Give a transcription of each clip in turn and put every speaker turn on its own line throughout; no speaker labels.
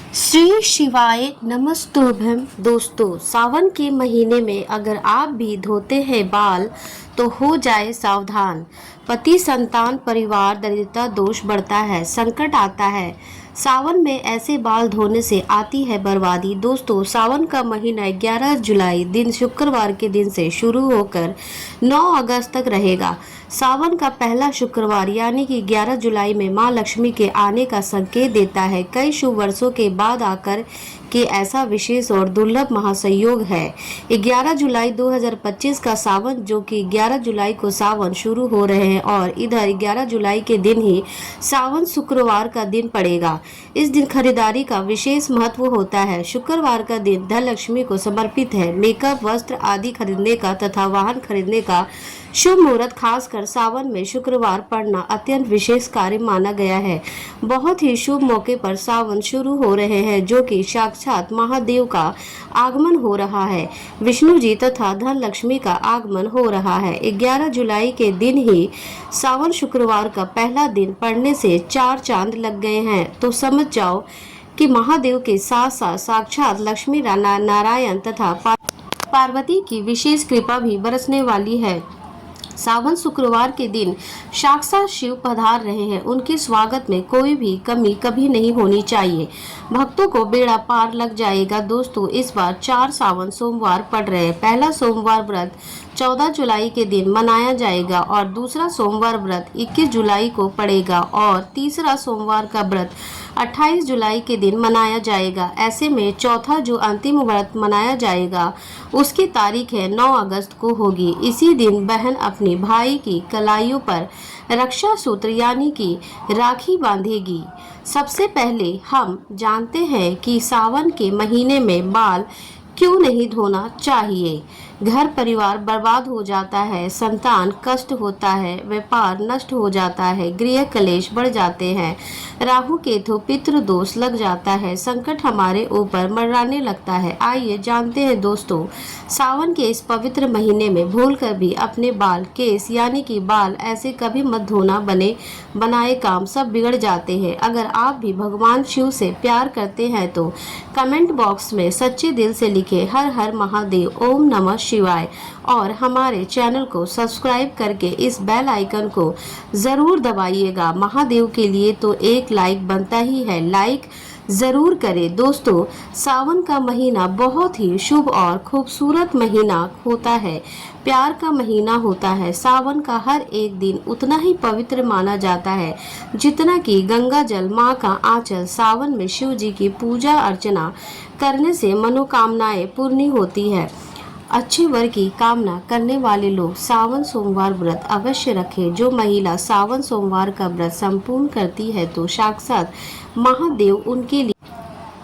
श्री शिवाय नमस्तुभ्यम। दोस्तों, सावन के महीने में अगर आप भी धोते हैं बाल तो हो जाए सावधान। पति, संतान, परिवार, दरिद्रता, दोष बढ़ता है, संकट आता है। सावन में ऐसे बाल धोने से आती है बर्बादी। दोस्तों, सावन का महीना 11 जुलाई दिन शुक्रवार के दिन से शुरू होकर 9 अगस्त तक रहेगा। सावन का पहला शुक्रवार यानी कि 11 जुलाई में मां लक्ष्मी के आने का संकेत देता है। कई शुभ वर्षों के बाद आकर के ऐसा विशेष और दुर्लभ महासंयोग है। 11 जुलाई 2025 का सावन, जो कि 11 जुलाई को सावन शुरू हो रहे हैं और इधर 11 जुलाई के दिन ही सावन शुक्रवार का दिन पड़ेगा। इस दिन खरीदारी का विशेष महत्व होता है। शुक्रवार का दिन धन लक्ष्मी को समर्पित है। मेकअप, वस्त्र आदि खरीदने का तथा वाहन खरीदने का शुभ मुहूर्त खासकर सावन में शुक्रवार पड़ना अत्यंत विशेष कार्य माना गया है। बहुत ही शुभ मौके पर सावन शुरू हो रहे हैं, जो कि साक्षात महादेव का आगमन हो रहा है। विष्णु जी तथा धन लक्ष्मी का आगमन हो रहा है। 11 जुलाई के दिन ही सावन शुक्रवार का पहला दिन पड़ने से 4 चांद लग गए हैं। तो समझ जाओ कि महादेव के साथ साथ साक्षात लक्ष्मी नारायण तथा पार्वती की विशेष कृपा भी बरसने वाली है। सावन शुक्रवार के दिन साक्षात शिव पधार रहे हैं। उनके स्वागत में कोई भी कमी कभी नहीं होनी चाहिए। भक्तों को बेड़ा पार लग जाएगा। दोस्तों, इस बार 4 सावन सोमवार पड़ रहे हैं। पहला सोमवार व्रत 14 जुलाई के दिन मनाया जाएगा और दूसरा सोमवार व्रत 21 जुलाई को पड़ेगा और तीसरा सोमवार का व्रत 28 जुलाई के दिन मनाया जाएगा। ऐसे में चौथा जो अंतिम व्रत मनाया जाएगा उसकी तारीख है 9 अगस्त को होगी। इसी दिन बहन अपने भाई की कलाइयों पर रक्षा सूत्र यानी कि राखी बांधेगी। सबसे पहले हम जानते हैं कि सावन के महीने में बाल क्यों नहीं धोना चाहिए। घर परिवार बर्बाद हो जाता है, संतान कष्ट होता है, व्यापार नष्ट हो जाता है, गृह कलेश बढ़ जाते हैं, राहु केतु पितृ दोष लग जाता है, संकट हमारे ऊपर मंडराने लगता है। आइए जानते हैं दोस्तों, सावन के इस पवित्र महीने में भूलकर भी अपने बाल, केस यानी कि बाल ऐसे कभी मत धोना। बनाए काम सब बिगड़ जाते हैं। अगर आप भी भगवान शिव से प्यार करते हैं तो कमेंट बॉक्स में सच्चे दिल से लिखे हर हर महादेव, ओम नमः शिवाय और हमारे चैनल को सब्सक्राइब करके इस बेल आइकन को जरूर दबाइएगा। महादेव के लिए तो एक लाइक बनता ही है, लाइक जरूर करें। दोस्तों, सावन का महीना बहुत ही शुभ और खूबसूरत महीना होता है। प्यार का महीना होता है। सावन का हर एक दिन उतना ही पवित्र माना जाता है जितना कि गंगा जल, माँ का आंचल। सावन में शिव जी की पूजा अर्चना करने से मनोकामनाएं पूर्ण होती है। अच्छे वर की कामना करने वाले लोग सावन सोमवार व्रत अवश्य रखें। जो महिला सावन सोमवार का व्रत संपूर्ण करती है तो साक्षात महादेव उनके लिए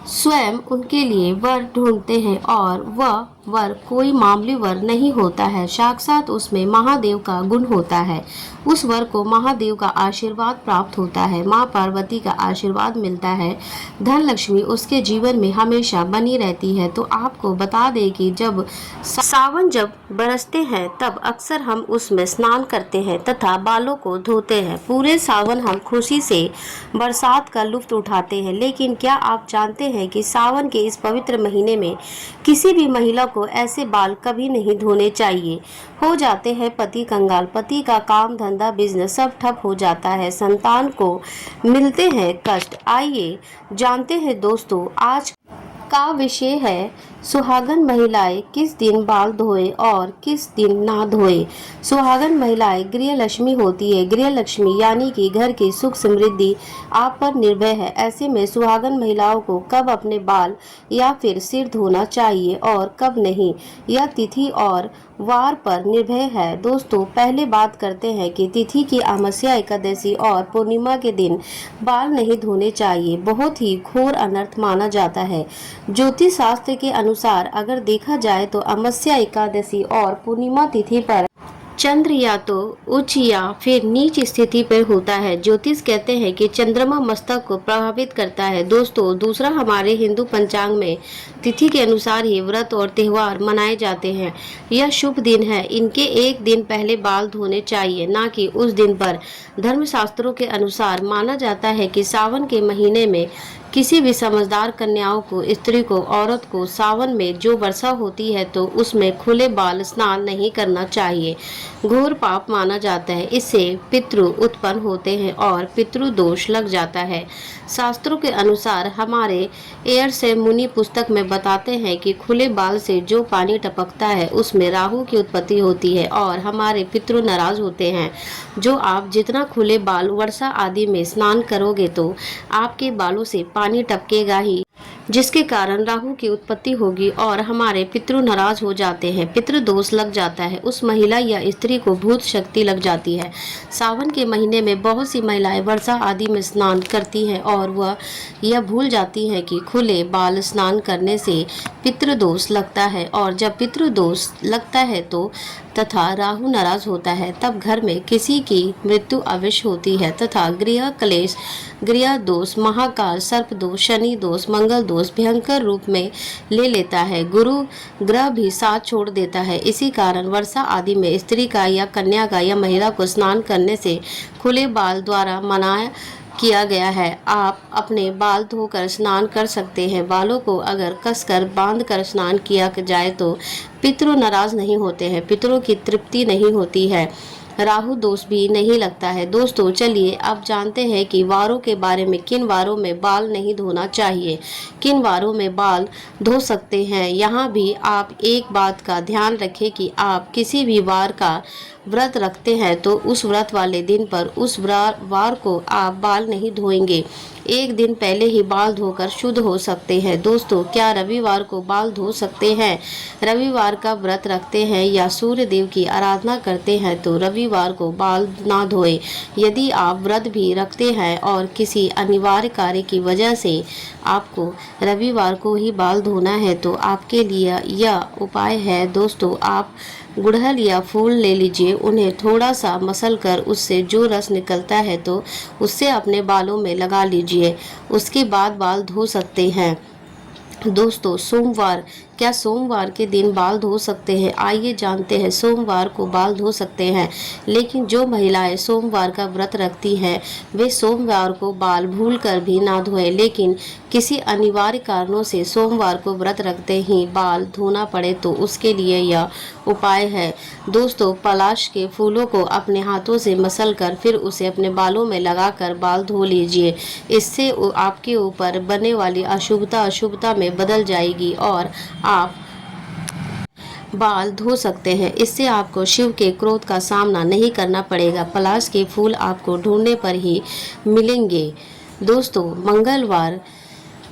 स्वयं उनके लिए वर ढूंढते हैं और वह वर कोई मामूली वर नहीं होता है, साक्षात उसमें महादेव का गुण होता है। उस वर को महादेव का आशीर्वाद प्राप्त होता है, माँ पार्वती का आशीर्वाद मिलता है, धन लक्ष्मी उसके जीवन में हमेशा बनी रहती है। तो आपको बता दें कि जब सावन बरसते हैं तब अक्सर हम उसमें स्नान करते हैं तथा बालों को धोते हैं। पूरे सावन हम खुशी से बरसात का लुत्फ उठाते हैं। लेकिन क्या आप जानते हैं कि सावन के इस पवित्र महीने में किसी भी महिला को ऐसे बाल कभी नहीं धोने चाहिए। हो जाते हैं पति कंगाल, पति का काम धंधा बिजनेस सब ठप हो जाता है, संतान को मिलते हैं कष्ट। आइए जानते हैं दोस्तों, आज का विषय है सुहागन महिलाएं किस दिन बाल धोए और किस दिन ना धोए। सुहागन महिलाएं गृह लक्ष्मी होती है। गृह लक्ष्मी यानी कि घर की सुख समृद्धि आप पर निर्भर है। ऐसे में सुहागन महिलाओं को कब अपने बाल या फिर सिर धोना चाहिए और कब नहीं, यह तिथि और वार पर निर्भर है। दोस्तों, पहले बात करते हैं कि तिथि की अमावस्या, एकादशी और पूर्णिमा के दिन बाल नहीं धोने चाहिए। बहुत ही घोर अनर्थ माना जाता है। ज्योतिष शास्त्र के अनुसार अगर देखा जाए तो अमावस्या, एकादशी और पूर्णिमा तिथि पर चंद्र या तो उच्च या फिर नीच स्थिति पर होता है। ज्योतिष कहते हैं कि चंद्रमा मस्तक को प्रभावित करता है। दोस्तों, दूसरा हमारे हिंदू पंचांग में तिथि के अनुसार ही व्रत और त्योहार मनाए जाते हैं। यह शुभ दिन है, इनके एक दिन पहले बाल धोने चाहिए, ना कि उस दिन पर। धर्मशास्त्रों के अनुसार माना जाता है कि सावन के महीने में किसी भी समझदार कन्याओं को, स्त्री को, औरत को सावन में जो वर्षा होती है तो उसमें खुले बाल स्नान नहीं करना चाहिए। घोर पाप माना जाता है। इससे पितृ उत्पन्न होते हैं और पितृ दोष लग जाता है। शास्त्रों के अनुसार हमारे एयर से मुनि पुस्तक में बताते हैं कि खुले बाल से जो पानी टपकता है उसमें राहु की उत्पत्ति होती है और हमारे पितृ नाराज होते हैं। जो आप जितना खुले बाल वर्षा आदि में स्नान करोगे तो आपके बालों से पानी टपकेगा ही, जिसके कारण राहु की उत्पत्ति होगी और हमारे पितृ नाराज हो जाते हैं, पितृ दोष लग जाता है, उस महिला या स्त्री को भूत शक्ति लग जाती है। सावन के महीने में बहुत सी महिलाएं वर्षा आदि में स्नान करती हैं और वह यह भूल जाती हैं कि खुले बाल स्नान करने से पितृ दोष लगता है और जब पितृ दोष लगता है तो तथा राहु नाराज होता है तब घर में किसी की मृत्यु अवश्य होती है तथा गृह क्लेश, गृह दोष, महाकाल, सर्प दोष, शनि दोष, मंगल दोष भयंकर रूप में ले लेता है। गुरु ग्रह भी साथ छोड़ देता है। इसी कारण वर्षा आदि में स्त्री का या कन्या का या महिला को स्नान करने से खुले बाल द्वारा मना किया गया है। आप अपने बाल धोकर स्नान कर सकते हैं। बालों को अगर कसकर बांध कर स्नान किया जाए तो पितृ नाराज नहीं होते हैं, पितरों की तृप्ति नहीं होती है, राहु दोष भी नहीं लगता है। दोस्तों चलिए अब जानते हैं कि वारों के बारे में। किन वारों में बाल नहीं धोना चाहिए, किन वारों में बाल धो सकते हैं। यहाँ भी आप एक बात का ध्यान रखें कि आप किसी भी वार का व्रत रखते हैं तो उस व्रत वाले दिन पर उस वार को आप बाल नहीं धोएंगे। एक दिन पहले ही बाल धोकर शुद्ध हो सकते हैं। दोस्तों क्या रविवार को बाल धो सकते हैं? रविवार का व्रत रखते हैं या सूर्य देव की आराधना करते हैं तो रविवार को बाल ना धोएं। यदि आप व्रत भी रखते हैं और किसी अनिवार्य कार्य की वजह से आपको रविवार को ही बाल धोना है तो आपके लिए यह उपाय है। दोस्तों आप गुड़हल या फूल ले लीजिए, उन्हें थोड़ा सा मसल कर उससे जो रस निकलता है तो उससे अपने बालों में लगा लीजिए, उसके बाद बाल धो सकते हैं। दोस्तों सोमवार, क्या सोमवार के दिन बाल धो सकते हैं? आइए जानते हैं। सोमवार को बाल धो सकते हैं, लेकिन जो महिलाएं सोमवार का व्रत रखती हैं वे सोमवार को बाल भूलकर भी ना धोएं, लेकिन किसी अनिवार्य कारणों से सोमवार को व्रत रखते ही बाल धोना पड़े तो उसके लिए यह उपाय है। दोस्तों पलाश के फूलों को अपने हाथों से मसल कर फिर उसे अपने बालों में लगाकर बाल धो लीजिए। इससे आपके ऊपर बनने वाली अशुभता में बदल जाएगी और आप बाल धो सकते हैं। इससे आपको शिव के क्रोध का सामना नहीं करना पड़ेगा। पलाश के फूल आपको ढूंढने पर ही मिलेंगे। दोस्तों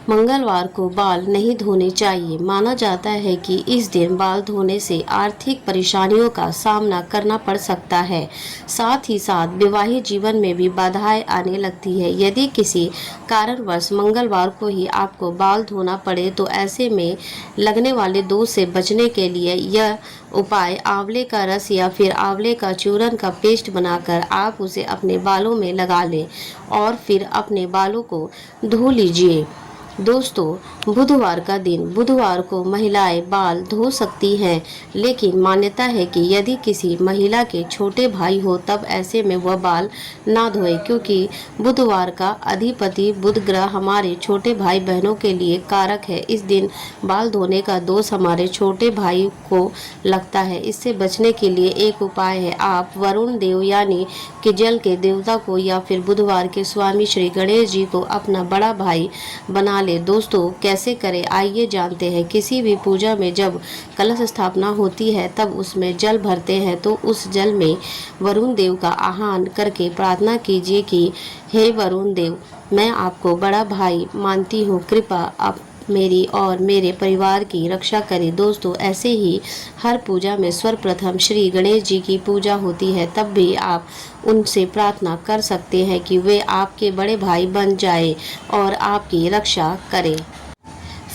मंगलवार को बाल नहीं धोने चाहिए। माना जाता है कि इस दिन बाल धोने से आर्थिक परेशानियों का सामना करना पड़ सकता है। साथ ही साथ विवाहित जीवन में भी बाधाएं आने लगती है। यदि किसी कारणवश मंगलवार को ही आपको बाल धोना पड़े तो ऐसे में लगने वाले दोष से बचने के लिए यह उपाय आंवले का रस या फिर आंवले का चूर्ण का पेस्ट बनाकर आप उसे अपने बालों में लगा लें और फिर अपने बालों को धो लीजिए। दोस्तों बुधवार का दिन, बुधवार को महिलाएं बाल धो सकती हैं, लेकिन मान्यता है कि यदि किसी महिला के छोटे भाई हो तब ऐसे में वह बाल ना धोए, क्योंकि बुधवार का अधिपति बुध ग्रह हमारे छोटे भाई बहनों के लिए कारक है। इस दिन बाल धोने का दोष हमारे छोटे भाई को लगता है। इससे बचने के लिए एक उपाय है, आप वरुण देव यानी कि जल के देवता को या फिर बुधवार के स्वामी श्री गणेश जी को अपना बड़ा भाई बना ले। दोस्तों कैसे करें आइए जानते हैं। किसी भी पूजा में जब कलश स्थापना होती है तब उसमें जल भरते हैं तो उस जल में वरुण देव का आह्वान करके प्रार्थना कीजिए कि हे वरुण देव, मैं आपको बड़ा भाई मानती हूँ, कृपा आप मेरी और मेरे परिवार की रक्षा करें। दोस्तों ऐसे ही हर पूजा में सर्वप्रथम श्री गणेश जी की पूजा होती है, तब भी आप उनसे प्रार्थना कर सकते हैं कि वे आपके बड़े भाई बन जाए और आपकी रक्षा करें।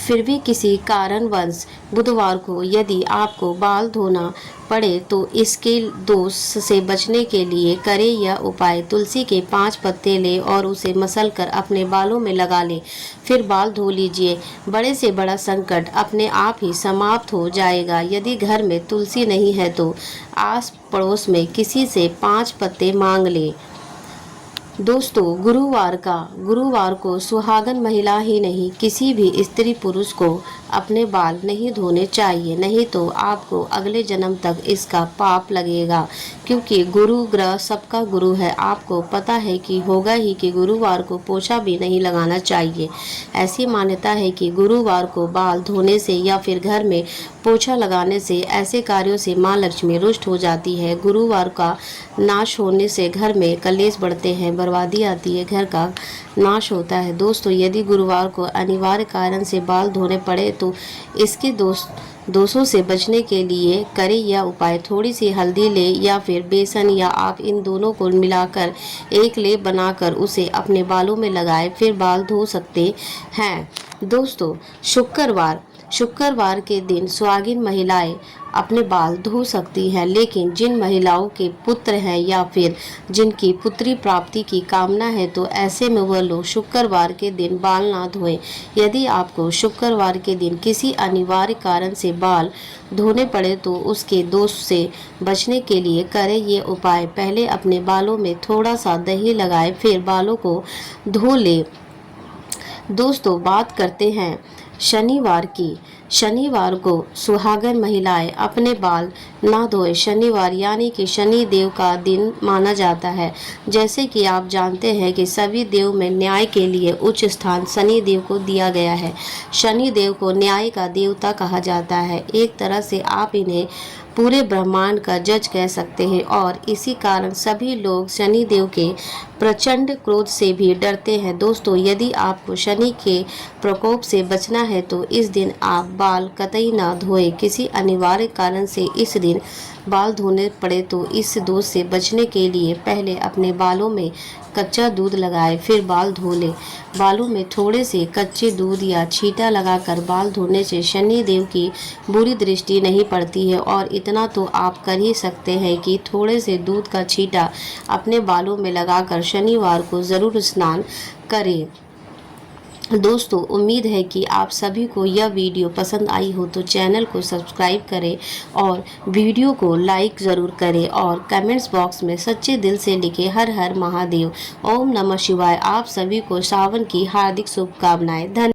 फिर भी किसी कारणवश बुधवार को यदि आपको बाल धोना पड़े तो इसके दोष से बचने के लिए करें यह उपाय। तुलसी के 5 पत्ते लें और उसे मसल कर अपने बालों में लगा लें, फिर बाल धो लीजिए। बड़े से बड़ा संकट अपने आप ही समाप्त हो जाएगा। यदि घर में तुलसी नहीं है तो आस पड़ोस में किसी से 5 पत्ते मांग लें। दोस्तों गुरुवार को सुहागन महिला ही नहीं, किसी भी स्त्री पुरुष को अपने बाल नहीं धोने चाहिए, नहीं तो आपको अगले जन्म तक इसका पाप लगेगा। क्योंकि गुरु ग्रह सबका गुरु है। आपको पता है कि होगा ही कि गुरुवार को पोछा भी नहीं लगाना चाहिए। ऐसी मान्यता है कि गुरुवार को बाल धोने से या फिर घर में पोछा लगाने से ऐसे कार्यों से माँ लक्ष्मी रुष्ट हो जाती है। गुरुवार का नाश होने से घर में कलेश बढ़ते हैं, बर्बादी आती है, घर का नाश होता है। दोस्तों यदि गुरुवार को अनिवार्य कारण से बाल धोने पड़े तो इसके दोषों से बचने के लिए करें यह उपाय। थोड़ी सी हल्दी ले या फिर बेसन, या आप इन दोनों को मिलाकर एक लेप बनाकर उसे अपने बालों में लगाएं, फिर बाल धो सकते हैं। दोस्तों शुक्रवार के दिन सुहागिन महिलाएं अपने बाल धो सकती हैं, लेकिन जिन महिलाओं के पुत्र हैं या फिर जिनकी पुत्री प्राप्ति की कामना है तो ऐसे में वह लोग शुक्रवार के दिन बाल ना धोएं। यदि आपको शुक्रवार के दिन किसी अनिवार्य कारण से बाल धोने पड़े तो उसके दोष से बचने के लिए करें ये उपाय। पहले अपने बालों में थोड़ा सा दही लगाएं, फिर बालों को धो लें। दोस्तों बात करते हैं शनिवार की। शनिवार को सुहागन महिलाएं अपने बाल ना धोए। शनिवार यानी कि शनि देव का दिन माना जाता है। जैसे कि आप जानते हैं कि सभी देव में न्याय के लिए उच्च स्थान शनि देव को दिया गया है। शनि देव को न्याय का देवता कहा जाता है। एक तरह से आप इन्हें पूरे ब्रह्मांड का जज कह सकते हैं, और इसी कारण सभी लोग शनि देव के प्रचंड क्रोध से भी डरते हैं। दोस्तों यदि आपको शनि के प्रकोप से बचना है तो इस दिन आप बाल कतई ना धोएं। किसी अनिवार्य कारण से इस दिन बाल धोने पड़े तो इस दोष से बचने के लिए पहले अपने बालों में कच्चा दूध लगाएं, फिर बाल धो लें। बालों में थोड़े से कच्चे दूध या छींटा लगाकर बाल धोने से शनि देव की बुरी दृष्टि नहीं पड़ती है। और इतना तो आप कर ही सकते हैं कि थोड़े से दूध का छींटा अपने बालों में लगाकर शनिवार को ज़रूर स्नान करें। दोस्तों उम्मीद है कि आप सभी को यह वीडियो पसंद आई हो, तो चैनल को सब्सक्राइब करें और वीडियो को लाइक ज़रूर करें, और कमेंट्स बॉक्स में सच्चे दिल से लिखें हर हर महादेव। ओम नमः शिवाय। आप सभी को सावन की हार्दिक शुभकामनाएं। धन्यवाद।